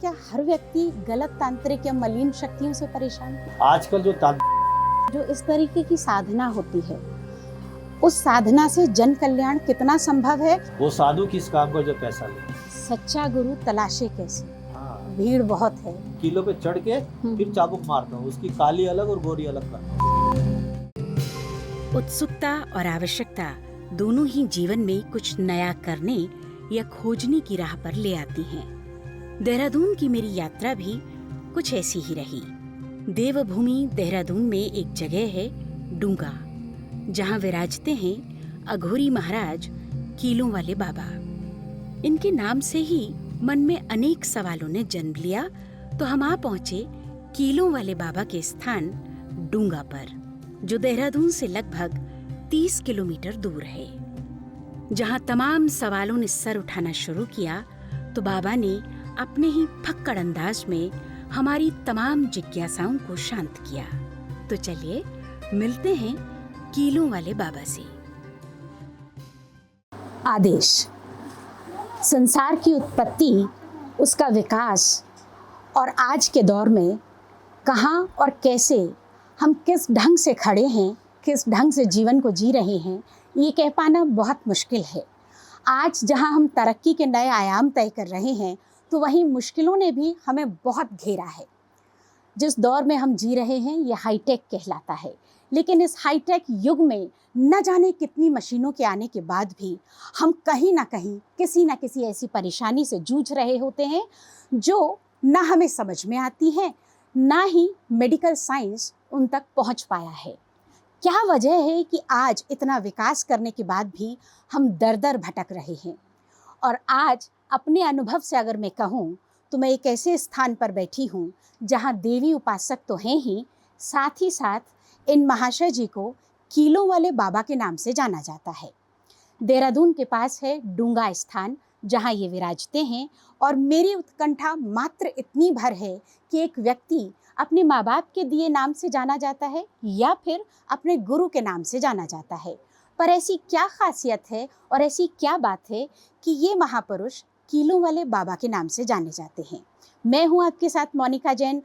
क्या हर व्यक्ति गलत तांत्रिक या मलिन शक्तियों से परेशान है? आजकल जो इस तरीके की साधना होती है, उस साधना से जन कल्याण कितना संभव है? वो साधु किस काम का जो पैसा ले। सच्चा गुरु तलाशे कैसे? हाँ, भीड़ बहुत है। किलो पे चढ़ के फिर चाबुक मारता हूँ, उसकी काली अलग और गोरी अलग करता हूँ। उत्सुकता और आवश्यकता दोनों ही जीवन में कुछ नया करने या खोजने की राह पर ले आती हैं। देहरादून की मेरी यात्रा भी कुछ ऐसी ही रही। देवभूमि देहरादून में एक जगह है डूंगा, जहाँ विराजते हैं अघोरी महाराज कीलों वाले बाबा। इनके नाम से ही मन में अनेक सवालों ने जन्म लिया, तो हम आ पहुंचे कीलों वाले बाबा के स्थान डूंगा पर, जो देहरादून से लगभग 30 किलोमीटर दूर है। जहां तमाम सवालों ने सर उठाना शुरू किया, तो बाबा ने अपने ही फक्कड़ अंदाज में हमारी तमाम जिज्ञासाओं को शांत किया। तो चलिए मिलते हैं कीलों वाले बाबा से। आदेश, संसार की उत्पत्ति, उसका विकास और आज के दौर में कहाँ और कैसे हम किस ढंग से खड़े हैं, किस ढंग से जीवन को जी रहे हैं, ये कह पाना बहुत मुश्किल है। आज जहाँ हम तरक्की के नए आयाम तय कर रहे हैं, तो वहीं मुश्किलों ने भी हमें बहुत घेरा है। जिस दौर में हम जी रहे हैं, ये हाईटेक कहलाता है। लेकिन इस हाईटेक युग में न जाने कितनी मशीनों के आने के बाद भी हम कहीं ना कहीं किसी न किसी ऐसी परेशानी से जूझ रहे होते हैं जो ना हमें समझ में आती है, ना ही मेडिकल साइंस उन तक पहुंच पाया है। क्या वजह है कि आज इतना विकास करने के बाद भी हम दर दर भटक रहे हैं? और आज अपने अनुभव से अगर मैं कहूँ, तो मैं एक ऐसे स्थान पर बैठी हूँ जहाँ देवी उपासक तो हैं ही, साथ ही साथ इन महाशय जी को कीलों वाले बाबा के नाम से जाना जाता है। देहरादून के पास है डूंगा स्थान, जहाँ ये विराजते हैं। और मेरी उत्कंठा मात्र इतनी भर है कि एक व्यक्ति अपने माँ बाप के दिए नाम से जाना जाता है या फिर अपने गुरु के नाम से जाना जाता है। पर ऐसी क्या खासियत है और ऐसी क्या बात है कि ये महापुरुष कीलों वाले बाबा के नाम से जाने जाते हैं? मैं हूँ आपके साथ Monika Jain.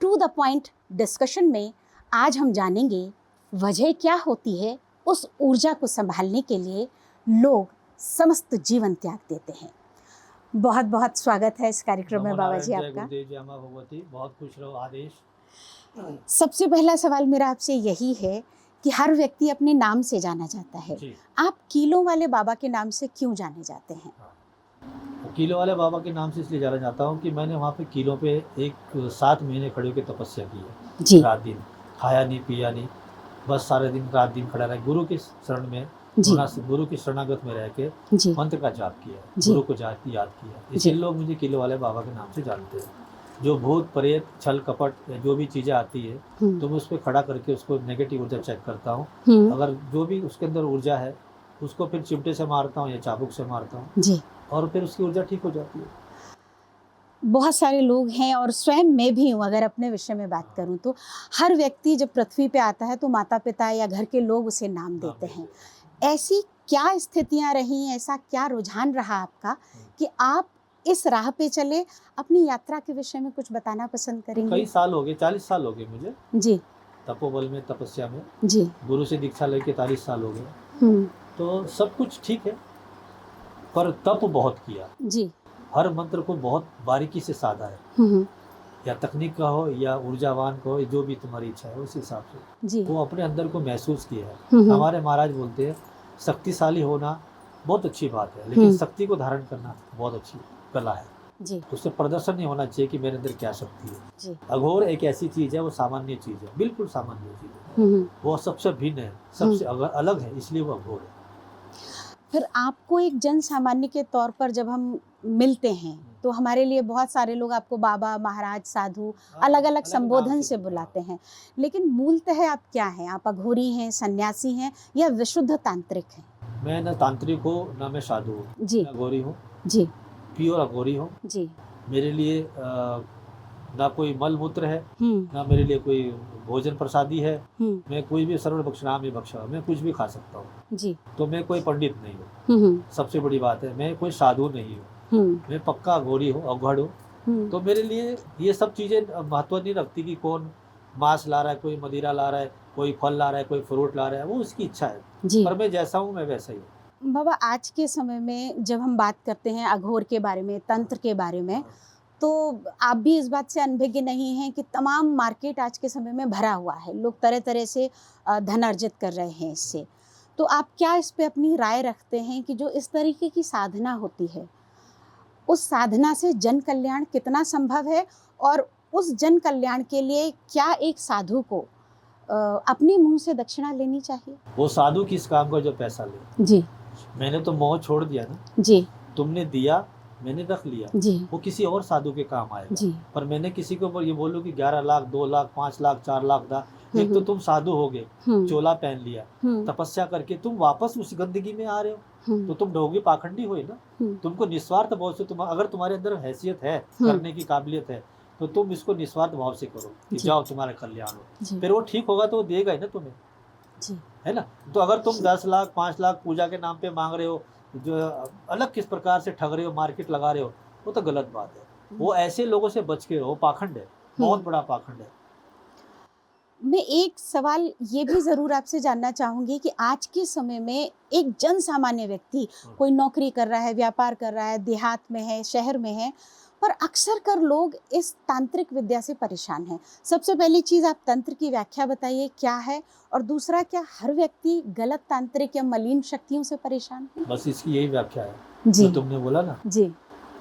To the point discussion में आज हम जानेंगे वजह क्या होती है उस ऊर्जा को संभालने के लिए लोग समस्त जीवन त्याग देते हैं। बहुत बहुत स्वागत है इस कार्यक्रम में बाबा जी आपका। बहुत खुश रहो। आदेश, सबसे पहला सवाल मेरा आपसे यही है कि हर व्यक्ति अपने नाम से जाना जाता है, आप कीलों वाले बाबा के नाम से क्यों जाने जाते हैं? कीलों वाले बाबा के नाम से इसलिए जाना चाहता हूँ कि मैंने वहाँ पे कीलों पे 7 महीने खड़े होकर तपस्या की है। रात दिन खाया नहीं पिया नहीं, बस सारे दिन रात दिन खड़ा रहा, गुरु के शरण में, गुरु की शरणागत में रह के मंत्र का जाप किया, गुरु को याद किया। इसलिए लोग मुझे कीलों वाले बाबा के नाम से जानते हैं। जो भूत प्रेत छल कपट जो भी चीजें आती है, तो मैं उस पर खड़ा करके उसको नेगेटिव ऊर्जा चेक करता हूँ। अगर जो भी उसके अंदर ऊर्जा है, उसको फिर चिमटे से मारता हूँ या चाबुक से मारता हूँ, और फिर उसकी ऊर्जा ठीक हो जाती है। बहुत सारे लोग हैं और स्वयं मैं भी हूँ। अगर अपने विषय में बात करूँ तो हर व्यक्ति जब पृथ्वी पे आता है तो माता पिता या घर के लोग उसे नाम देते हैं। ऐसी क्या स्थितियाँ रही, ऐसा क्या रुझान रहा आपका कि आप इस राह पे चले? अपनी यात्रा के विषय में कुछ बताना पसंद करेंगे? कई साल हो गए, 40 साल हो गए मुझे जी, तपोबल में, तपस्या में जी। गुरु से दीक्षा लेके 43 साल हो गए। तो सब कुछ ठीक है, पर तप बहुत किया जी। हर मंत्र को बहुत बारीकी से साधा है, या तकनीक का हो या ऊर्जावान का हो, जो भी तुम्हारी इच्छा है उस हिसाब से जी। वो अपने अंदर को महसूस किया है। हमारे महाराज बोलते हैं शक्तिशाली होना बहुत अच्छी बात है, लेकिन शक्ति को धारण करना बहुत अच्छी कला है जी। उससे प्रदर्शन नहीं होना चाहिए कि मेरे अंदर क्या शक्ति है जी। अघोर एक ऐसी चीज है, वो सामान्य चीज है, बिल्कुल सामान्य चीज है। वो सबसे भिन्न है, सबसे अलग है, इसलिए वो अघोर है। फिर आपको एक जन सामान्य के तौर पर जब हम मिलते हैं, तो हमारे लिए बहुत सारे लोग आपको बाबा, महाराज, साधु अलग अलग संबोधन से बुलाते हैं, लेकिन मूलतः आप क्या हैं? आप अघोरी हैं, सन्यासी हैं या विशुद्ध तांत्रिक हैं? मैं न तांत्रिक हूँ, न मैं साधु हूँ जी, अघोरी हूँ जी, प्योर अघोरी हूँ जी। मेरे लिए ना कोई मल मूत्र है, ना मेरे लिए कोई भोजन प्रसादी है। मैं कोई भी सर्व बख्शना में बख्शा, मैं कुछ भी खा सकता हूँ जी। तो मैं कोई पंडित नहीं हूँ, सबसे बड़ी बात है। मैं कोई साधु नहीं हूँ, मैं पक्का अघोरी हूँ, अघड़ हूँ। तो मेरे लिए ये सब चीज़ें महत्व नहीं रखती कि कौन मांस ला रहा है, कोई मदिरा ला रहा है, कोई फल ला रहा है, कोई फ्रूट ला रहा है, वो उसकी इच्छा है। जी पर मैं जैसा हूँ मैं वैसा ही हूँ। बाबा, आज के समय में जब हम बात करते हैं अघोर के बारे में, तंत्र के बारे में, तो आप भी इस बात से अनभिज्ञ नहीं हैं कि तमाम मार्केट आज के समय में भरा हुआ है, लोग तरह तरह से धन अर्जित कर रहे हैं इससे। तो आप क्या इस पे अपनी राय रखते हैं कि जो इस तरीके की साधना होती है, उस साधना से जन कल्याण कितना संभव है, और उस जन कल्याण के लिए क्या एक साधु को अपने मुंह से दक्षिणा लेनी चाहिए? वो साधु किस काम का जो पैसा ले? जी मैंने तो मोह छोड़ दिया ना। जी तुमने दिया, मैंने रख लिया, जी वो किसी और साधु के काम आएगा। जी पर मैंने किसी को ये बोलूं कि 11 लाख, 2 लाख, 5 लाख, 4 लाख दा, एक तो तुम साधु हो गए, चोला पहन लिया, तपस्या करके तुम वापस उस गंदगी में आ रहे हो, तो तुम ढोंगी पाखंडी हुए ना। तुमको निस्वार्थ भाव से, तुम अगर तुम्हारे अंदर हैसियत है, करने की काबिलियत है, तो तुम इसको निस्वार्थ भाव से करो कि जाओ तुम्हारा कल्याण हो। फिर वो ठीक होगा तो वो देगा ही ना तुम्हें, है ना। तो अगर तुम 10 लाख 5 लाख पूजा के नाम पे मांग रहे हो, जो अलग किस प्रकार से ठग रहे हो, मार्केट लगा रहे हो, वो तो गलत बात है। वो ऐसे लोगों से बच के रहो, पाखंड है, बहुत बड़ा पाखंड है। मैं एक सवाल ये भी ज़रूर आपसे जानना चाहूँगी कि आज के समय में एक जन सामान्य व्यक्ति कोई नौकरी कर रहा है, व्यापार कर रहा है, देहात में है, शहर में है, पर अक्सर कर लोग इस तांत्रिक विद्या से परेशान हैं। सबसे पहली चीज़, आप तंत्र की व्याख्या बताइए क्या है, और दूसरा, क्या हर व्यक्ति गलत तांत्रिक या मलिन शक्तियों से परेशान है? बस इसकी यही व्याख्या है जी, जो तुमने बोला ना। जी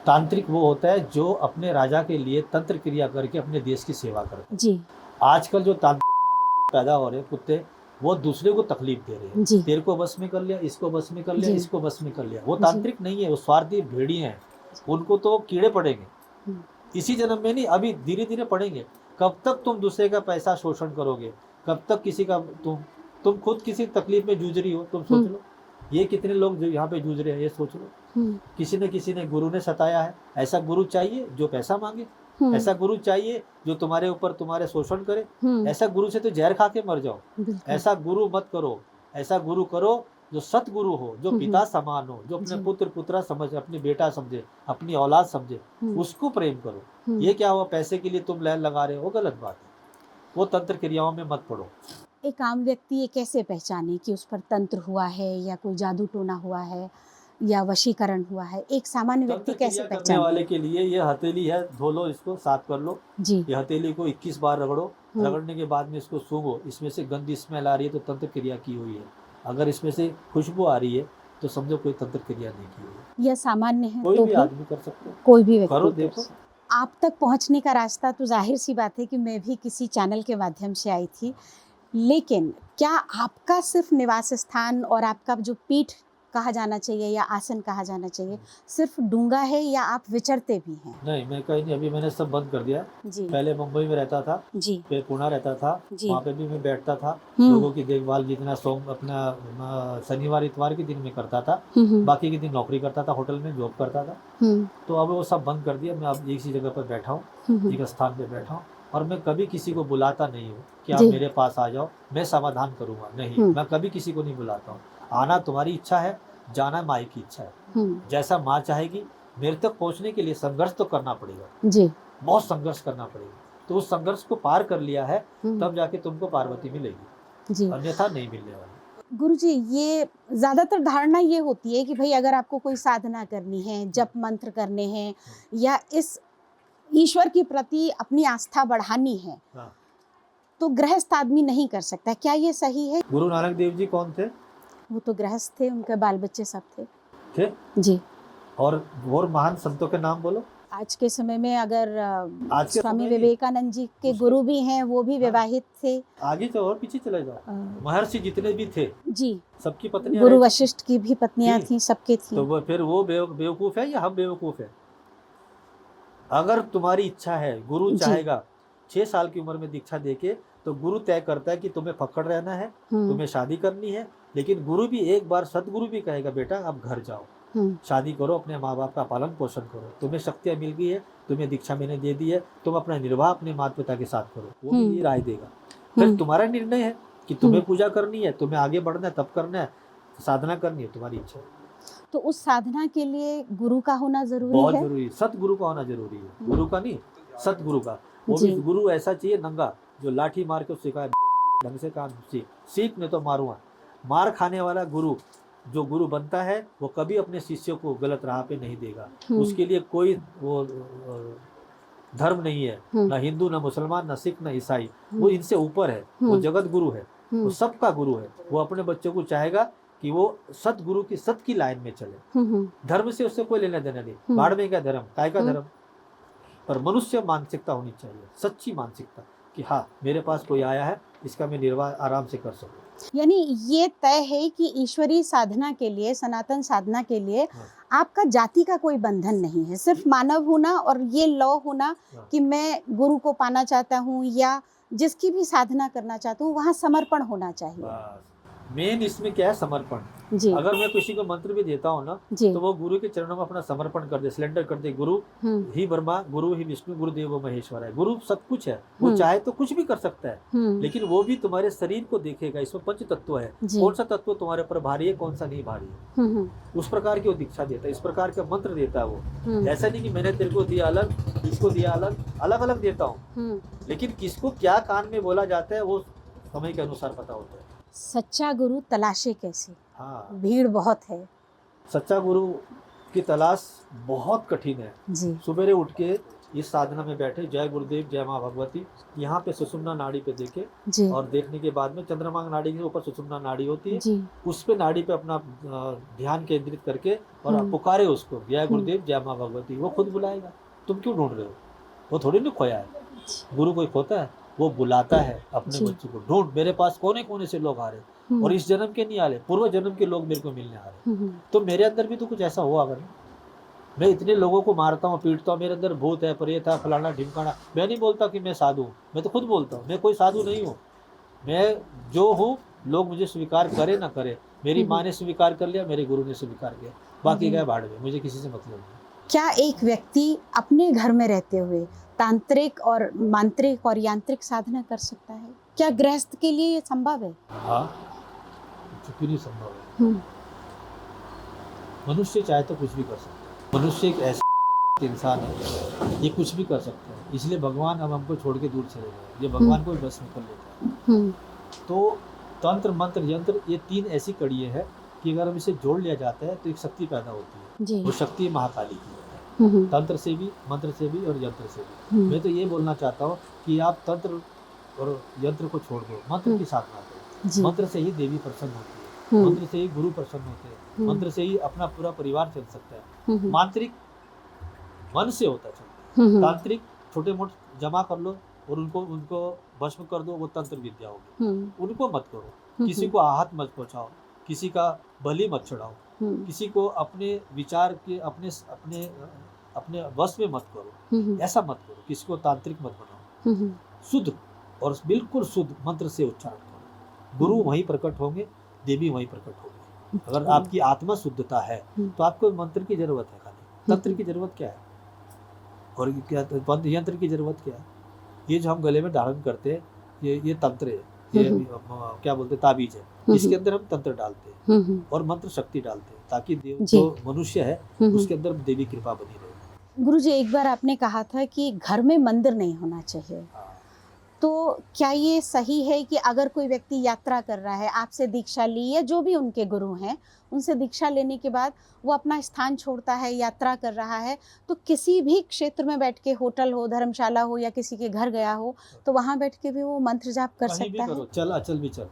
तांत्रिक वो होता है जो अपने राजा के लिए तंत्र क्रिया करके अपने देश की सेवा करता है। जी आजकल जो तांत्रिक पैदा हो रहे हैं कुत्ते, वो दूसरे को तकलीफ दे रहे जी। हैं। तेरे को बस में कर लिया, इसको बस में कर लिया, जी। इसको बस में कर लिया। वो तांत्रिक नहीं है, वो स्वार्थी भेड़िए हैं। उनको तो कीड़े पड़ेंगे, इसी जन्म में नहीं, अभी धीरे धीरे पड़ेंगे। कब तक तुम दूसरे का पैसा शोषण करोगे? कब तक किसी का तुम खुद किसी तकलीफ में जूझ रही हो? तुम सोच लो, ये कितने लोग जो यहाँ पे जूझ रहे हैं, ये सोच लो। किसी ने गुरु ने सताया है। ऐसा गुरु चाहिए जो पैसा मांगे, ऐसा गुरु चाहिए जो तुम्हारे ऊपर तुम्हारे शोषण करे। ऐसा गुरु से तो जहर खा के मर जाओ। ऐसा गुरु मत करो। ऐसा गुरु करो जो सतगुरु हो, जो पिता समान हो, जो अपने पुत्र पुत्रा समझे, अपने बेटा समझे, अपनी औलाद समझे, उसको प्रेम करो। ये क्या हुआ, पैसे के लिए तुम लाइन लगा रहे हो, वो गलत बात है। वो तंत्र क्रियाओं में मत पड़ो। एक आम व्यक्ति ये कैसे पहचाने कि उस पर तंत्र हुआ है, या कोई जादू टोना हुआ है, या वशीकरण हुआ है? एक सामान्य व्यक्ति कैसे करने पहचाने? वाले के लिए ये हथेली है, धो लो इसको, साफ कर लो जी। ये हथेली को 21 बार रगड़ो। रगड़ने के बाद में इसको सूंघो, इसमें से गंदी स्मेल आ रही है तो तंत्र क्रिया की हुई है। अगर इसमें से खुशबू आ रही है तो समझो कोई तंत्र क्रिया नहीं की हुई है। यह सामान्य है, कोई तो भी आदमी कर सकता है, कोई भी व्यक्ति करो, कर देखो। सकता है। आप तक पहुंचने का रास्ता तो जाहिर सी बात है कि मैं भी किसी चैनल के माध्यम से आई थी, लेकिन क्या आपका सिर्फ निवास स्थान और आपका जो पीठ कहा जाना चाहिए या आसन कहा जाना चाहिए सिर्फ डूंगा है, या आप विचरते भी हैं? नहीं, मैं कहीं नहीं, अभी मैंने सब बंद कर दिया। जी पहले मुंबई में रहता था, जी फिर पुणे रहता था, जी। वहाँ पे भी मैं बैठता था, लोगों की देखभाल जितना अपना शनिवार इतवार के दिन में करता था, बाकी के दिन नौकरी करता था, होटल में जॉब करता था। तो अब वो सब बंद कर दिया। मैं अब एक सी जगह पर बैठा हूँ, एक स्थान पे बैठा हूँ, और मैं कभी किसी को बुलाता नहीं हूँ कि आप मेरे पास आ जाओ, मैं समाधान करूँगा। नहीं, मैं कभी किसी को नहीं बुलाता हूँ। आना तुम्हारी इच्छा है, जाना माई की इच्छा है। जैसा माँ चाहेगी। मेरे तक पहुँचने के लिए संघर्ष तो करना पड़ेगा जी, बहुत संघर्ष करना पड़ेगा। तो उस संघर्ष को पार कर लिया है तब जाके तुमको पार्वती मिलेगी जी, अन्यथा नहीं मिलने वाली। गुरुजी, ये ज़्यादातर धारणा ये होती है कि भाई अगर आपको कोई साधना करनी है, जप मंत्र करने हैं, या इस ईश्वर के प्रति अपनी आस्था बढ़ानी है, तो गृहस्थ आदमी नहीं कर सकता। क्या ये सही है? गुरु नानक देव जी कौन थे? वो तो गृहस्थ थे, उनके बाल बच्चे सब थे जी। और महान संतों के नाम बोलो। आज के समय में अगर आज के स्वामी समय विवेकानंद जी के गुरु भी हैं, वो भी विवाहित थे। आगे तो और पीछे चले जाओ, महर्षि जितने भी थे जी, सबकी पत्नियां, गुरु वशिष्ठ की भी पत्नियां थी, सबके थी। तो फिर वो बेवकूफ है या हम बेवकूफ है? अगर तुम्हारी इच्छा है, गुरु चाहेगा 6 साल की उम्र में दीक्षा देके, तो गुरु तय करता है कि तुम्हें फक्कड़ रहना है, तुम्हें शादी करनी है। लेकिन गुरु भी एक बार, सतगुरु भी कहेगा बेटा अब घर जाओ, शादी करो, अपने माँ बाप का पालन पोषण करो, तुम्हें शक्तियाँ मिल गई है, तुम्हें दीक्षा मैंने दे दी है, तुम अपना निर्वाह अपने माता पिता के साथ करो। वो भी ये राय देगा। फिर तुम्हारा निर्णय है कि तुम्हें पूजा करनी है, तुम्हें आगे बढ़ना है, तब करना है, साधना करनी है, तुम्हारी इच्छा है। तो उस साधना के लिए गुरु का होना जरूरी बहुत है। जरूरी है, सतगुरु का होना जरूरी है, गुरु का नहीं, सतगुरु का। वो भी जी। गुरु ऐसा चाहिए नंगा, जो लाठी मार के सिखाए, ढंग से काम सीख नहीं तो मारूंगा। मार खाने वाला गुरु, जो गुरु बनता है वो कभी अपने शिष्यों को गलत राह पे नहीं देगा। उसके लिए कोई वो धर्म नहीं है, ना हिंदू, ना मुसलमान, ना सिख, ना ईसाई। वो इनसे ऊपर है, वो जगत गुरु है, वो सबका गुरु है। वो अपने बच्चों को चाहेगा कि वो सतगुरु की सत की लाइन में चले। धर्म से उससे कोई लेना देना नहीं, बाढ़ में क्या धर्म, काय का धर्म। पर मनुष्य मानसिकता होनी चाहिए, सच्ची मानसिकता कि हाँ मेरे पास कोई आया है, इसका मैं निर्वाह आराम से कर सकूं। यानी ये तय है कि ईश्वरीय साधना के लिए, सनातन साधना के लिए आपका जाति का कोई बंधन नहीं है, सिर्फ मानव होना और ये लौ होना कि मैं गुरु को पाना चाहता हूँ या जिसकी भी साधना करना चाहता हूँ, वहाँ समर्पण होना चाहिए। मेन इसमें क्या है, समर्पण। जी। अगर मैं किसी को मंत्र भी देता हूँ ना, तो वो गुरु के चरणों में अपना समर्पण कर दे, सिलेंडर कर दे। गुरु ही ब्रह्मा, गुरु ही विष्णु, गुरुदेव महेश्वर है। गुरु सब कुछ है, वो चाहे तो कुछ भी कर सकता है, लेकिन वो भी तुम्हारे शरीर को देखेगा। इसमें पंच तत्व है, कौन सा तत्व तुम्हारे ऊपर भारी है, कौन सा नहीं भारी है, उस प्रकार की वो दीक्षा देता है, इस प्रकार का मंत्र देता है वो। ऐसा नहीं कि मैंने तेरे को दिया अलग, इसको दिया अलग, अलग अलग देता हूँ, लेकिन किसको क्या कान में बोला जाता है वो समय के अनुसार पता होता है। सच्चा गुरु तलाशे कैसे? हाँ, भीड़ बहुत है। सच्चा गुरु की तलाश बहुत कठिन है। जी। सुबेरे उठ के इस साधना में बैठे, जय गुरुदेव, जय माँ भगवती, यहाँ पे सुषुम्ना नाड़ी पे देखे जी। और देखने के बाद में चंद्रमा नाड़ी के ऊपर सुषुम्ना नाड़ी होती है जी। उस पे नाड़ी पे अपना ध्यान केंद्रित करके और पुकारे उसको, जय गुरुदेव, जय माँ भगवती। वो खुद बुलाएगा, तुम क्यों ढूंढ रहे हो? वो थोड़ी ना खोया है, गुरु कोई खोता है, वो बुलाता है अपने बच्चों को। ढूंढ, मेरे पास कोने कोने से लोग आ रहे और इस जन्म के नहीं आ रहे, पूर्व जन्म के लोग मेरे को मिलने आ रहे। तो मेरे अंदर भी तो कुछ ऐसा हुआ। अगर मैं इतने लोगों को मारता हूँ, पीटता हूँ, मेरे अंदर भूत है, प्रेत है, फलाना ढिमकाना, मैं नहीं बोलता कि मैं साधु हूँ, मैं तो खुद बोलता हूँ मैं कोई साधु नहीं हूँ। मैं जो हूँ, लोग मुझे स्वीकार करे ना करे, मेरी माँ ने स्वीकार कर लिया, मेरे गुरु ने स्वीकार किया, बाकी गए भाड़ में, मुझे किसी से मतलब नहीं। क्या एक व्यक्ति अपने घर में रहते हुए तांत्रिक और मांत्रिक और यांत्रिक साधना कर सकता है? क्या गृहस्थ के लिए ये संभव है? हाँ, क्यों नहीं संभव है। मनुष्य चाहे तो कुछ भी कर सकता है। मनुष्य एक ऐसा इंसान है, ये कुछ भी कर सकता है। इसलिए भगवान अब हमको छोड़ के दूर चले गए, ये भगवान को भी बस में कर लेता है। तो तंत्र, मंत्र, यंत्र, ये तीन ऐसी कड़ियाँ हैं कि अगर हम इसे जोड़ लिया जाता है तो एक शक्ति पैदा होती है। वो शक्ति महाकाली की है, तंत्र से भी, मंत्र से भी और यंत्र से भी। मैं तो ये बोलना चाहता हूँ कि आप तंत्र और यंत्र को छोड़ दो, मंत्र की साधना करो। मंत्र से ही देवी प्रसन्न होती है, मंत्र से ही गुरु प्रसन्न होते हैं, मंत्र से ही अपना पूरा परिवार चल सकता है। मांत्रिक मन से होता है, तांत्रिक छोटे मोटे जमा कर लो और उनको भस्म कर दो, वो तंत्र विद्या होगी। उनको मत करो, किसी को आहत मत पहुंचाओ, किसी का बलि मत चढ़ाओ, किसी को अपने विचार के अपने वश में मत करो, ऐसा मत करो, किसी को तांत्रिक मत बनाओ। शुद्ध और बिल्कुल शुद्ध मंत्र से उच्चारण करो, गुरु वहीं प्रकट होंगे, देवी वहीं प्रकट होंगे। अगर आपकी आत्मा शुद्धता है तो आपको मंत्र की जरूरत है, खाली तंत्र की जरूरत क्या है, और क्या यंत्र की जरूरत क्या है? ये जो हम गले में धारण करते हैं, ये तंत्र है, ये क्या बोलते हैं, ताबीज है। इसके अंदर हम तंत्र डालते हैं और मंत्र शक्ति डालते हैं, ताकि देव जो मनुष्य है उसके अंदर देवी कृपा बनी रहे। गुरुजी, एक बार आपने कहा था कि घर में मंदिर नहीं होना चाहिए, तो क्या ये सही है कि अगर कोई व्यक्ति यात्रा कर रहा है, आपसे दीक्षा ली या जो भी उनके गुरु हैं, उनसे दीक्षा लेने के बाद वो अपना स्थान छोड़ता है, यात्रा कर रहा है, तो किसी भी क्षेत्र में बैठ के, होटल हो, धर्मशाला हो या किसी के घर गया हो, तो वहाँ बैठ के भी वो मंत्र जाप कर सकता है? चल अचल भी चल,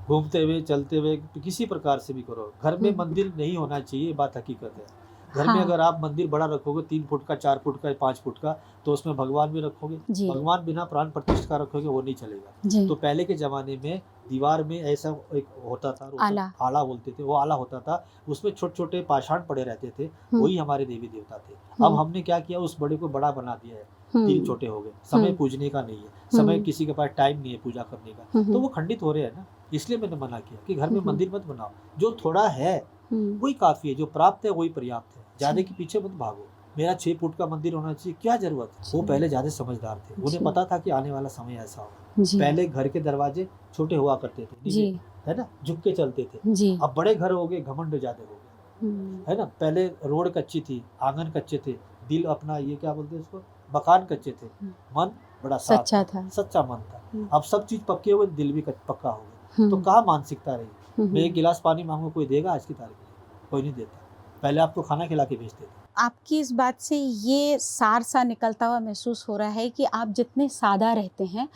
घूमते हुए, चलते हुए, किसी प्रकार से भी करो। घर में मंदिर नहीं होना चाहिए, बात हकीकत है। घर में अगर आप मंदिर बड़ा रखोगे, 3 फुट का, 4 फुट का, 5 फुट का, तो उसमें भगवान भी रखोगे। भगवान बिना प्राण प्रतिष्ठा रखोगे वो नहीं चलेगा। तो पहले के जमाने में दीवार में ऐसा एक होता था, आला बोलते थे, वो आला होता था, उसमें छोटे छोटे पाषाण पड़े रहते थे, वही हमारे देवी देवता थे। अब हमने क्या किया, उस बड़े को बड़ा बना दिया है, 3 छोटे हो गए। समय पूजने का नहीं है, समय किसी के पास टाइम नहीं है पूजा करने का, तो वो खंडित हो रहे हैं ना। इसलिए मैंने मना किया कि घर में मंदिर मत बनाओ, जो थोड़ा है वही काफी है, जो प्राप्त है वही पर्याप्त है, ज्यादा के पीछे मत भागो। मेरा 6 फुट का मंदिर होना चाहिए, क्या जरूरत है? वो पहले ज्यादा समझदार थे, उन्हें पता था कि आने वाला समय ऐसा होगा। पहले घर के दरवाजे छोटे हुआ करते थे, है ना, झुक के चलते थे। अब बड़े घर हो गए, घमंड ज्यादा हो गए, है ना। पहले रोड कच्ची थी, आंगन कच्चे थे, दिल अपना ये क्या बोलते हैं इसको, मकान कच्चे थे, मन बड़ा साफ सच्चा था। सच्चा मन था। अब सब चीज पक्के हुए, दिल भी पक्का हो गया, तो कहाँ मानसिकता रही। मैं एक गिलास पानी मांगू, कोई देगा आज की तारीख में? कोई नहीं देता। पहले आपको खाना खिला के भेजते थे। आपकी इस बात से ये सार सा निकलता हुआ महसूस हो रहा है कि आप जितने सादा रहते हैं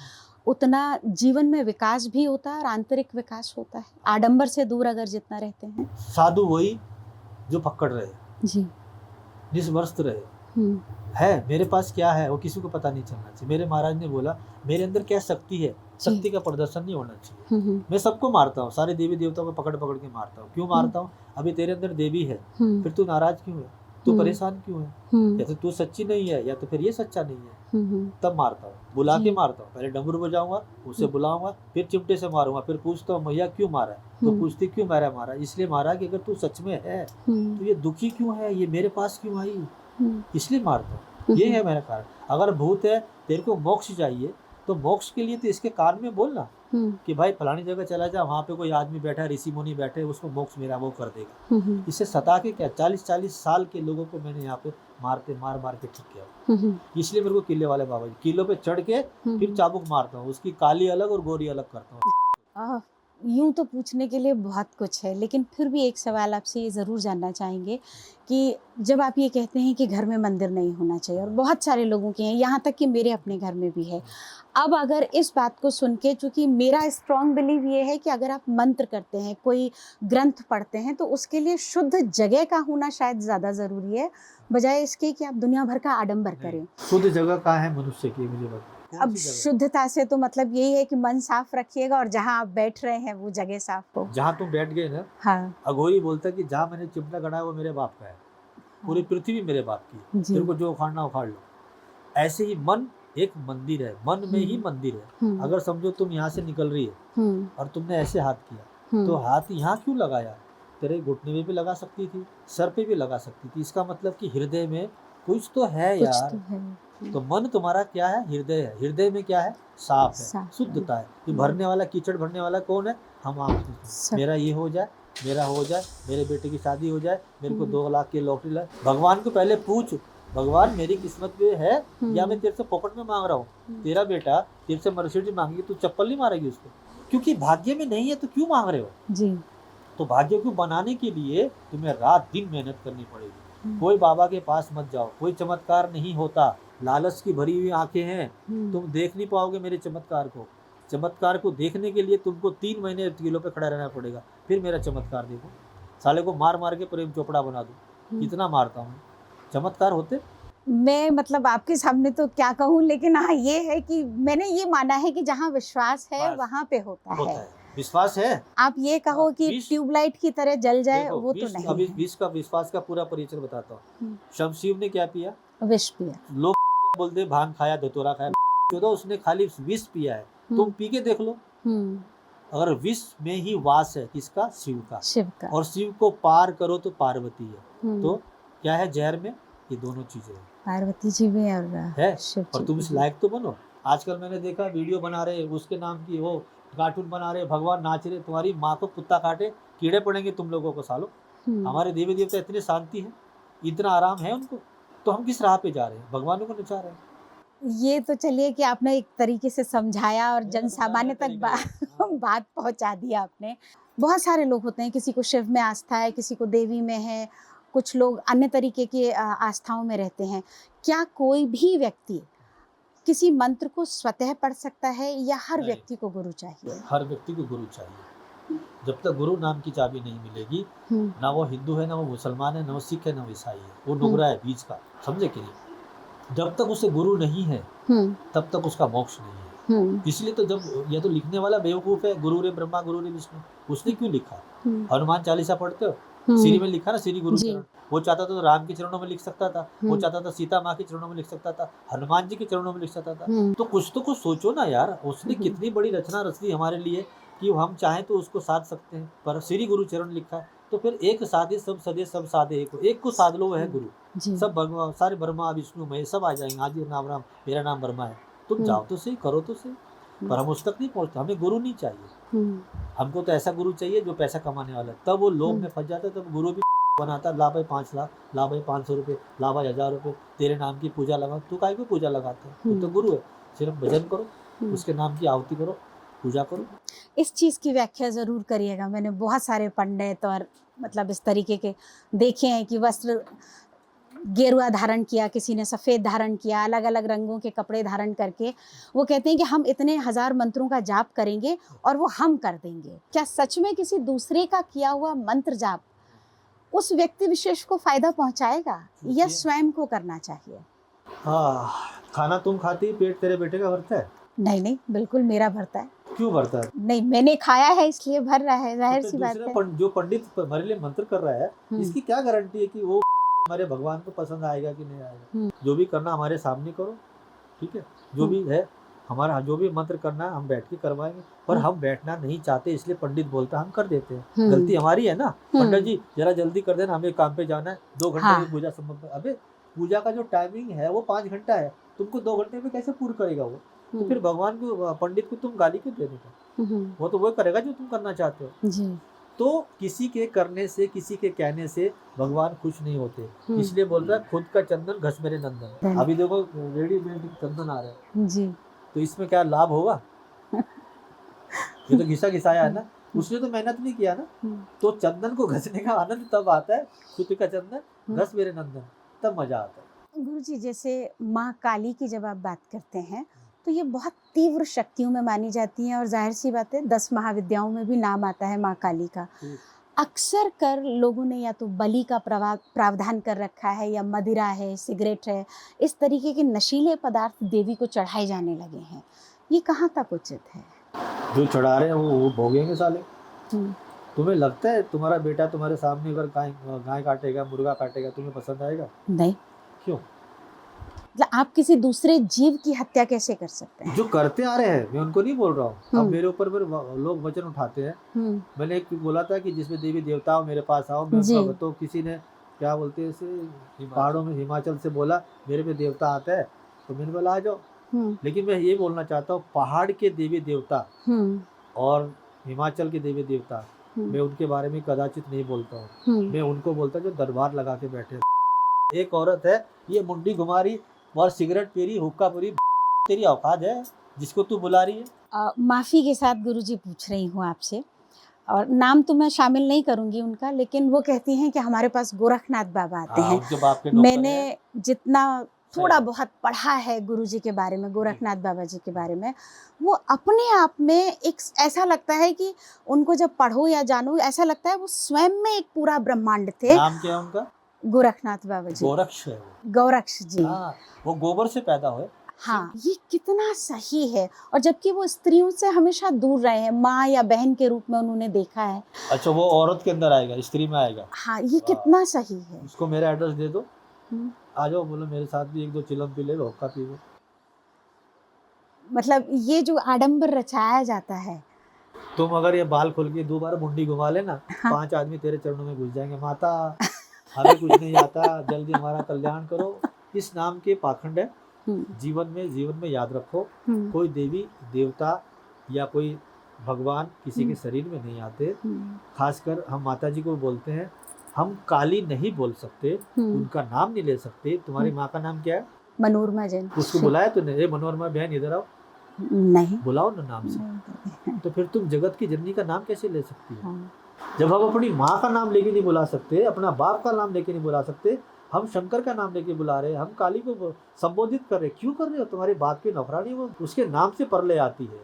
उतना जीवन में विकास भी होता है और आंतरिक विकास होता है। आडंबर से दूर अगर जितना रहते हैं। साधु वही जो पकड़ रहे, जी, निस्वर्थ रहे। है मेरे पास क्या है वो किसी को पता नहीं चलना चाहिए। मेरे महाराज ने बोला मेरे अंदर क्या शक्ति है, शक्ति का प्रदर्शन नहीं होना चाहिए। मैं सबको मारता हूँ, सारे देवी देवताओं को पकड़ पकड़ के मारता हूँ। क्यों मारता हूँ? अभी तेरे अंदर देवी है, फिर तू नाराज क्यों है, तू परेशान क्यों है? या तो तू सच्ची नहीं है, या तो फिर ये सच्चा नहीं है। तब मारता हूँ, बुला के मारता हूँ। पहले डमरू बजाऊंगा, उसे बुलाऊंगा, फिर चिमटे से मारूंगा, फिर पूछता हूँ मैया क्यों मारा है? तो पूछती क्यों मारा? इसलिए मारा कि अगर तू सच में है तो ये दुखी क्यों है, ये मेरे पास क्यों आई, इसलिए मारता हूँ। ये है मेरा कारण। अगर भूत है, तेरे को मोक्ष चाहिए, तो मोक्ष के लिए तो इसके कान में बोलना कि भाई फलानी जगह चला जा, वहाँ पे कोई आदमी बैठा है, ऋषि मुनि बैठे, उसको मोक्ष मेरा वो कर देगा। इसे सता के क्या 40-40 साल के लोगों को मैंने यहाँ पे मार के ठीक किया। इसलिए मेरे को किले वाले बाबा जी, किलों पे चढ़ के फिर चाबुक मारता हूँ, उसकी काली अलग और गोरी अलग करता हूँ। यूँ तो पूछने के लिए बहुत कुछ है, लेकिन फिर भी एक सवाल आपसे ये ज़रूर जानना चाहेंगे कि जब आप ये कहते हैं कि घर में मंदिर नहीं होना चाहिए, और बहुत सारे लोगों के हैं, यहाँ तक कि मेरे अपने घर में भी है। अब अगर इस बात को सुन के, चूँकि मेरा स्ट्रॉन्ग बिलीव ये है कि अगर आप मंत्र करते हैं, कोई ग्रंथ पढ़ते हैं, तो उसके लिए शुद्ध जगह का होना शायद ज़्यादा ज़रूरी है, बजाय इसके कि आप दुनिया भर का आडंबर करें। शुद्ध जगह कहाँ है मनुष्य की, मुझे बताओ। अब शुद्धता से तो मतलब यही है कि मन साफ रखिएगा और जहाँ आप बैठ रहे हैं वो जगह साफ हो। जहाँ तुम बैठ गए ना, हाँ, अघोरी बोलता कि जहाँ मैंने चिमटा गड़ा है वो मेरे बाप का है, पूरी पृथ्वी मेरे बाप की, तेरे को जो उखाड़ना उखाड़ लो। ऐसे ही मन एक मंदिर है, मन में ही मंदिर है। अगर समझो तुम यहाँ से निकल रही है और तुमने ऐसे हाथ किया, तो हाथ यहाँ क्यों लगाया? तेरे घुटने में भी लगा सकती थी, सर पे भी लगा सकती थी। इसका मतलब कि हृदय में कुछ तो है यार। तो मन तुम्हारा क्या है? हृदय है। हृदय में क्या है? साफ है, शुद्धता है। ये भरने वाला, कीचड़ भरने वाला कौन है? हम आप। मेरा ये हो जाए, मेरा हो जाए, मेरे बेटे की शादी हो जाए, मेरे को 2 लाख की लॉटरी लगे। भगवान को पहले पूछ, भगवान मेरी किस्मत में है या मैं तेरे से पॉकेट में मांग रहा हूँ? तेरा बेटा तेरे से मर्सिडीज मांगेगी, तू चप्पल नहीं मारेगी उसको, क्योंकि भाग्य में नहीं है तो क्यों मांग रहे हो जी। तो भाग्य को बनाने के लिए तुम्हें रात दिन मेहनत करनी पड़ेगी। कोई बाबा के पास मत जाओ, कोई चमत्कार नहीं होता। लालच की भरी हुई आंखें हैं, तुम देख नहीं पाओगे मेरे चमत्कार को। चमत्कार को देखने के लिए तुमको 3 महीने किलो पे खड़ा रहना पड़ेगा, फिर मेरा चमत्कार देखो। साले को मार मार के प्रेम चोपड़ा बना दो, इतना मारता हूँ। चमत्कार होते मैं मतलब आपके सामने तो क्या कहूँ, लेकिन हाँ ये है कि मैंने ये माना है कि जहाँ विश्वास है वहाँ पे होता है। विश्वास है। आप ये कहो कि ट्यूबलाइट की तरह जल जाए, वो तो नहीं। अभी विश्वास का पूरा परिचय बताता हूँ। शमशिव ने क्या पिया? विष पिया। लोग बोलते भांग खाया, धतूरा खाया, तो उसने खाली विष पिया है। तुम पी के देख लो। अगर विष में ही वास है किसका? शिव का। और शिव को पार करो तो पार्वती है। तो क्या है जहर में? ये दोनों चीजें हैं। पार्वती जी भी है और तुम इस लायक तो बनो। आजकल मैंने देखा वीडियो बना रहे, उसके नाम की वो कार्टून बना रहे, भगवान नाच रहे, तुम्हारी माँ को कुत्ता काटे, कीड़े पड़ेंगे तुम लोगों को सालों। हमारे देवी देवता इतने शांति है, इतना आराम है उनको, तो हम किस राह पे जा रहे हैं? भगवानों को नचा रहे हैं। ये तो चलिए कि आपने एक तरीके से समझाया और जन सामान्य तक बात पहुंचा दी आपने। बहुत सारे लोग होते हैं, किसी को शिव में आस्था है, किसी को देवी में है, कुछ लोग अन्य तरीके की आस्थाओं में रहते हैं। क्या कोई भी व्यक्ति किसी मंत्र को स्वतः पढ़ सकता है या हर व्यक्ति को गुरु चाहिए? हर व्यक्ति को गुरु चाहिए। जब तक गुरु नाम की चाबी नहीं मिलेगी, ना वो हिंदू है, ना वो मुसलमान है, ना वो सिख है, ना वो ईसाई है, वो नुगरा है बीच का, समझे कि नहीं? जब तक उसे गुरु नहीं है तब तक उसका मोक्ष नहीं है। इसलिए तो जब यह तो लिखने वाला बेवकूफ है, गुरु रे ब्रह्मा गुरु रे विष्णु, उसने क्यों लिखा? हनुमान चालीसा पढ़ते हो, श्री में लिखा ना, श्री गुरु चरण। वो चाहता था तो राम के चरणों में लिख सकता था, वो चाहता था सीता माँ के चरणों में लिख सकता था, हनुमान जी के चरणों में लिख सकता था। तो कुछ सोचो ना यार, उसने कितनी बड़ी रचना रच दी हमारे लिए कि हम चाहें तो उसको साध सकते हैं। पर श्री गुरु चरण लिखा है, तो फिर एक साधे सब सदे, सब साधे एक को साध लो, वह है गुरु। सब भगवान, सारे ब्रह्मा विष्णु महेश सब आ जाएंगे। आज नाम राम, मेरा नाम ब्रह्मा है, तुम जाओ तो सही, करो तो सही, पर हम उस तक नहीं पहुँचते। हमें गुरु नहीं चाहिए, हमको तो ऐसा गुरु चाहिए जो पैसा कमाने वाला है। तब वो लोभ में फंस जाता है, तब गुरु भी बनाता, ला भाई 5 लाख, ला भाई 500 रुपये, ला भाई 1000 रुपये, तेरे नाम की पूजा लगा। तू काहे को पूजा लगाते है? तू तो गुरु है, सिर्फ भजन करो, उसके नाम की आहुति करो, पूजा करो। इस चीज़ की व्याख्या ज़रूर करिएगा। मैंने बहुत सारे पंडित और मतलब इस तरीके के देखे हैं कि वस्त्र गेरुआ धारण किया, किसी ने सफ़ेद धारण किया, अलग अलग रंगों के कपड़े धारण करके वो कहते हैं कि हम इतने 1000 मंत्रों का जाप करेंगे और वो हम कर देंगे। क्या सच में किसी दूसरे का किया हुआ मंत्र जाप उस व्यक्ति विशेष को फायदा पहुंचाएगा या स्वयं को करना चाहिए? हाँ, खाना तुम खाती, पेट तेरे बेटे का भरता है? नहीं नहीं, बिल्कुल मेरा भरता है। क्यों भरता है? नहीं, मैंने खाया है इसलिए भर रहा है, जाहिर सी बात है। जो पंडित हमारे लिए मंत्र कर रहा है, इसकी क्या गारंटी है कि वो हमारे भगवान को पसंद आएगा कि नहीं आएगा? जो भी करना हमारे सामने करो, ठीक है? जो भी है हमारा, जो भी मंत्र करना है हम बैठ के करवाएंगे, पर हम बैठना नहीं चाहते इसलिए पंडित बोलता है हम कर देते हैं। गलती हमारी है ना। पंडित जी जरा जल्दी कर देना, हमें काम पे जाना है, 2 घंटे में पूजा संपन्न। अबे पूजा का जो टाइमिंग है वो 5 घंटा है, तुमको 2 घंटे में कैसे पूर्ण करेगा वो? तो फिर भगवान को, पंडित को तुम गाली क्यों देने का? वो तो वो करेगा जो तुम करना चाहते हो जी। तो किसी के करने से, किसी के कहने से भगवान खुश नहीं होते। इसलिए बोल रहा है खुद का चंदन घस मेरे नंदन। अभी देखो रेडीमेड चंदन आ रहा है जी, तो इसमें क्या लाभ होगा? ये तो घिसा घिसाया है ना, उसने तो मेहनत नहीं किया ना। तो चंदन को घसने का आनंद तब आता है, खुद का चंदन घस मेरे नंदन, तब मजा आता है। गुरुजी, जैसे माँ काली की जब आप बात करते हैं तो ये बहुत तीव्र शक्तियों में मानी जाती हैं और जाहिर सी बात है 10 महाविद्याओं में भी नाम आता है माँ काली का। अक्सर कर लोगों ने या तो बलि का प्रावधान कर रखा है या मदिरा है, सिगरेट है, इस तरीके के नशीले पदार्थ देवी को चढ़ाए जाने लगे हैं। ये कहाँ तक उचित है? जो चढ़ा रहे हैं वो भोगेंगे साले। तुम्हें लगता है तुम्हारा बेटा तुम्हारे सामने अगर गाय काटेगा, मुर्गा काटेगा, तुम्हें पसंद आएगा? नहीं। क्यों? आप किसी दूसरे जीव की हत्या कैसे कर सकते हैं? जो करते आ रहे हैं, मैं उनको नहीं बोल रहा हूँ। अब मेरे ऊपर लोग वचन उठाते हैं। मैंने एक बोला था कि जिसमें देवी देवता हो मेरे पास आओ, मैं उनका, तो किसी ने क्या बोलते हैं इसे, पहाड़ों में हिमाचल से बोला मेरे पे देवता आता है, तो मैंने बोला आ जाओ। लेकिन मैं ये बोलना चाहता हूँ, पहाड़ के देवी देवता और हिमाचल के देवी देवता, मैं उनके बारे में कदाचित नहीं बोलता हूँ। मैं उनको बोलता जो दरबार लगा के बैठे। एक औरत है, ये मुंडी घुमा रही और सिगरेट पी रही, हुक्का पी रही, तेरी औकात है जिसको तू बुला रही है? माफ़ी के साथ गुरुजी पूछ रही हूँ आपसे, और नाम तो मैं शामिल नहीं करूँगी उनका, लेकिन वो कहती हैं कि हमारे पास गोरखनाथ बाबा आते हैं। मैंने जितना थोड़ा बहुत पढ़ा है गुरुजी के बारे में, गोरखनाथ बाबा जी के बारे में, वो अपने आप में एक ऐसा लगता है कि उनको जब पढ़ो या जानो ऐसा लगता है वो स्वयं में एक पूरा ब्रह्मांड थे। नाम क्या है उनका? गोरखनाथ बाबा जी। गोरक्ष है, गौरक्ष जी। वो गोबर से पैदा हुए। हाँ, ये कितना सही है। और जबकि वो स्त्रियों से हमेशा दूर रहे हैं, माँ या बहन के रूप में उन्होंने देखा है। अच्छा, वो औरत के अंदर आएगा, स्त्री में आएगा। हाँ, ये कितना सही है। उसको मेरा एड्रेस दे दो, आ जाओ, बोलो मेरे साथ भी 1-2 चिलम पी ले, हुक्का पी लो। मतलब ये जो आडंबर रचाया जाता है। तुम अगर ये बाल खोल के 2 बार मुंडी घुमा लेना, 5 आदमी तेरे चरणों में घुस जाएंगे। माता हमें कुछ नहीं आता, जल्दी हमारा कल्याण करो। इस नाम के पाखंड है। जीवन में याद रखो, कोई देवी देवता या कोई भगवान किसी के शरीर में नहीं आते। खासकर हम माता जी को बोलते हैं, हम काली नहीं बोल सकते, उनका नाम नहीं ले सकते। तुम्हारी माँ का नाम क्या है? मनोरमा जैन। उसको बुलाया तूने? मनोरमा बहन इधर आओ। नहीं बुलाओ ना नाम से। तो फिर तुम जगत की जननी का नाम कैसे ले सकती है? जब हम अपनी माँ का नाम लेके नहीं बुला सकते, अपना बाप का नाम लेके नहीं बुला सकते, हम शंकर का नाम लेके बुला रहे हैं, हम काली को संबोधित कर रहे, क्यों कर रहे हो? तुम्हारे बाप की नौकरानी वो उसके नाम से परले आती है।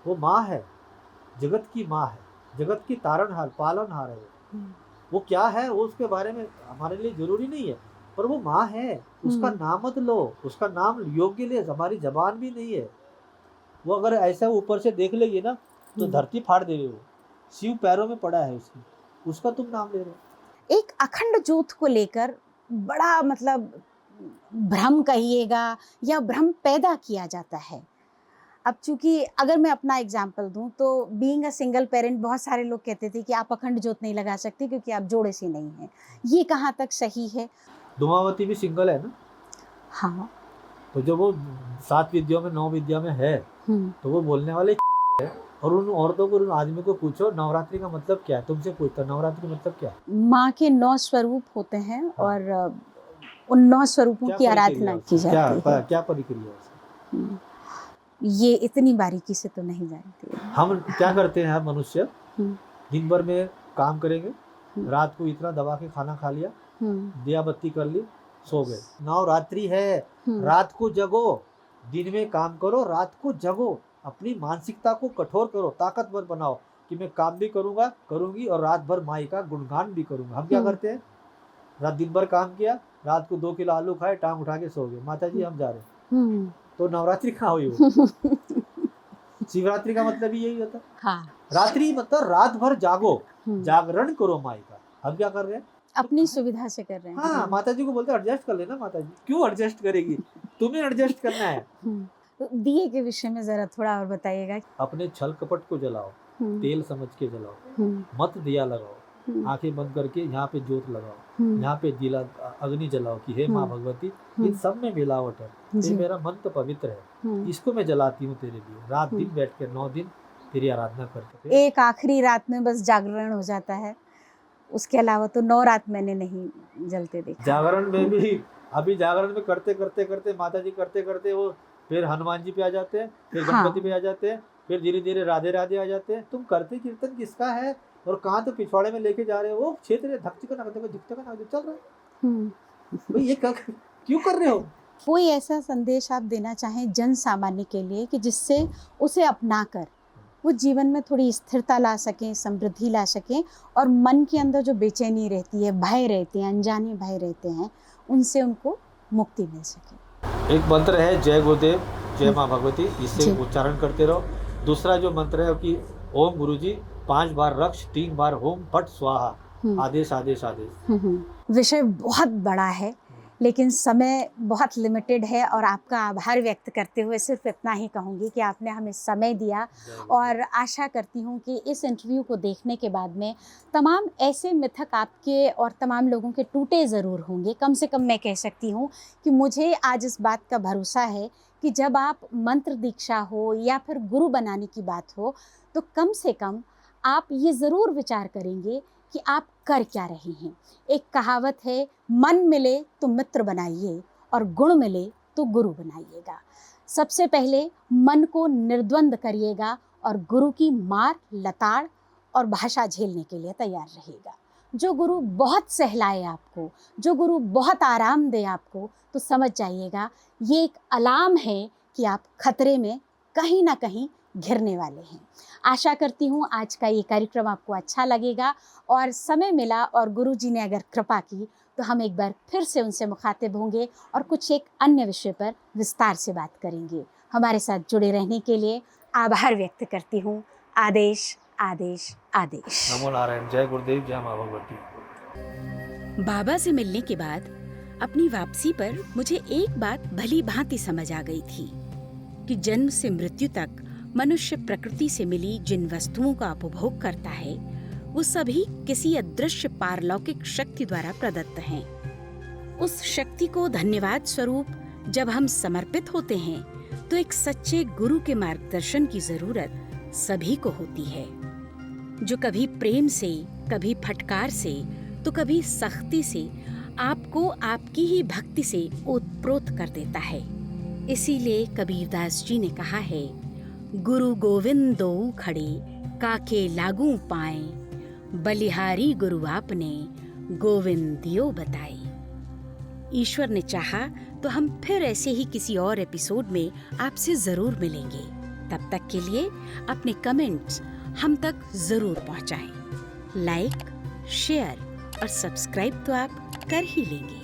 वो माँ है, जगत की माँ है, जगत की तारणहार पालनहार है। वो क्या है वो उसके बारे में हमारे लिए जरूरी नहीं है, पर वो माँ है। उसका नाम मत लो, उसका नाम योग्य लिए हमारी जबान भी नहीं है। वो अगर ऐसा ऊपर से देख लेगी ना तो धरती फाड़ देगी। वो शिव पैरों में पड़ा है उसकी, उसका तुम नाम ले रहे हो। एक अखंड ज्योत को लेकर बड़ा मतलब भ्रम कहिएगा या भ्रम पैदा किया जाता है। अब चूंकि अगर मैं अपना एग्जाम्पल दूं तो बीइंग अ सिंगल पेरेंट, बहुत सारे लोग कहते थे कि आप अखंड ज्योत नहीं लगा सकते क्योंकि आप जोड़े से नहीं हैं। ये कहाँ तक सही है? धूमावती भी सिंगल है ना? हाँ, तो जब वो 7 विद्याओं में 9 विद्या में है तो वो बोलने वाले है और उन औरतों को, उन आदमी को पूछो नवरात्रि का मतलब क्या है, तुमसे पूछता नवरात्रि का मतलब क्या है। माँ के 9 स्वरूप होते हैं और उन 9 स्वरूपों क्या की प्रक्रिया आराधना है की उसकी? जाती है। क्या प्रक्रिया है उसकी? हम्म, ये इतनी बारीकी से तो नहीं जानती। हम क्या करते हैं, मनुष्य हम्म, दिन भर में काम करेंगे, हम्म, रात को इतना दबा के खाना खा लिया, दिया बत्ती कर ली, सो गए। नवरात्रि है, रात को जगो, दिन में काम करो, रात को जगो, अपनी मानसिकता को कठोर करो, ताकतवर बनाओ कि मैं काम भी करूंगा, करूंगी और रात भर माई का गुणगान भी करूंगा। हम क्या करते हैं, रात दिन भर काम किया, रात को 2 किलो आलू खाए, टांग उठा के सो गए, माता जी हम जा रहे हैं। तो नवरात्रि कहाँ हुई वो? शिवरात्रि का मतलब ही यही होता है। हाँ, रात्रि मतलब रात भर जागो, जागरण करो माई का। हम क्या कर रहे हैं, अपनी सुविधा से कर रहे हैं। हाँ, माता जी को बोलते एडजस्ट कर लेना। माता जी क्यों एडजस्ट करेगी, तुम्हें एडजस्ट करना है। तो दिए के विषय में जरा थोड़ा और बताइएगा। अपने छल कपट को जलाओ, तेल समझ के जलाओ, मत दिया लगाओ, आंखें बंद करके यहाँ पे जोत लगाओ, यहाँ पे दिला अग्नि जलाओ कि हे माँ भगवती, इन सब में मिलावट है, ये मेरा मन तो पवित्र है, इसको मैं जलाती हूँ तेरे लिए। रात दिन बैठ के 9 दिन तेरी आराधना करके। एक आखिरी रात में बस जागरण हो जाता है, उसके अलावा तो 9 रात मैंने नहीं जलते देखा। जागरण में भी अभी जागरण में करते करते करते माता जी करते करते वो फिर हनुमान जी पे आ जाते हैं, फिर गणपति पे आ जाते हैं, फिर धीरे धीरे राधे राधे आ जाते हैं। तुम करते कीर्तन किसका है और कहाँ तो पिछवाड़े में लेके जा रहे हो, वो क्षेत्र धक्का ना चल रहा है भाई, ये क्यों कर रहे हो। कोई ऐसा संदेश आप देना चाहें जन सामान्य के लिए कि जिससे उसे अपनाकर वो जीवन में थोड़ी स्थिरता ला सकें, समृद्धि ला सकें और मन के अंदर जो बेचैनी रहती है, भय रहते हैं, अनजाने भय रहते हैं, उनसे उनको मुक्ति मिल सके। एक मंत्र है जय गुरुदेव जय माँ भगवती, इससे उच्चारण करते रहो। दूसरा जो मंत्र है कि ओम गुरुजी 5 बार रक्ष, 3 बार होम फट स्वाहा, आदेश आदेश आदेश। विषय बहुत बड़ा है लेकिन समय बहुत लिमिटेड है और आपका आभार व्यक्त करते हुए सिर्फ इतना ही कहूँगी कि आपने हमें समय दिया और आशा करती हूँ कि इस इंटरव्यू को देखने के बाद में तमाम ऐसे मिथक आपके और तमाम लोगों के टूटे ज़रूर होंगे। कम से कम मैं कह सकती हूँ कि मुझे आज इस बात का भरोसा है कि जब आप मंत्र दीक्षा हो या फिर गुरु बनाने की बात हो तो कम से कम आप ये ज़रूर विचार करेंगे कि आप कर क्या रहे हैं। एक कहावत है, मन मिले तो मित्र बनाइए और गुण मिले तो गुरु बनाइएगा। सबसे पहले मन को निर्द्वंद करिएगा और गुरु की मार, लताड़ और भाषा झेलने के लिए तैयार रहिएगा। जो गुरु बहुत सहलाए आपको, जो गुरु बहुत आराम दे आपको, तो समझ जाइएगा ये एक अलार्म है कि आप खतरे में कहीं ना कहीं घिरने वाले हैं। आशा करती हूँ आज का ये कार्यक्रम आपको अच्छा लगेगा और समय मिला और गुरुजी ने अगर कृपा की तो हम एक बार फिर से उनसे मुखातिब होंगे और कुछ एक अन्य विषय पर विस्तार से बात करेंगे। हमारे साथ जुड़े रहने के लिए आभार व्यक्त करती हूँ। आदेश आदेश आदेश। नमो नारायण। जय गुरुदेव जय माँ भगवती। बाबा से मिलने के बाद अपनी वापसी पर मुझे एक बात भली भांति समझ आ गई थी कि जन्म से मृत्यु तक मनुष्य प्रकृति से मिली जिन वस्तुओं का उपभोग करता है वो सभी किसी अदृश्य पारलौकिक शक्ति द्वारा प्रदत्त हैं। उस शक्ति को धन्यवाद स्वरूप जब हम समर्पित होते हैं तो एक सच्चे गुरु के मार्गदर्शन की जरूरत सभी को होती है, जो कभी प्रेम से, कभी फटकार से, तो कभी सख्ती से आपको आपकी ही भक्ति से ओतप्रोत कर देता है। इसीलिए कबीरदास जी ने कहा है, गुरु गोविंद दो खड़े काके लागू पाए, बलिहारी गुरु आपने गोविंद दियो बताए। ईश्वर ने चाहा तो हम फिर ऐसे ही किसी और एपिसोड में आपसे जरूर मिलेंगे। तब तक के लिए अपने कमेंट्स हम तक जरूर पहुंचाएं। लाइक, शेयर और सब्सक्राइब तो आप कर ही लेंगे।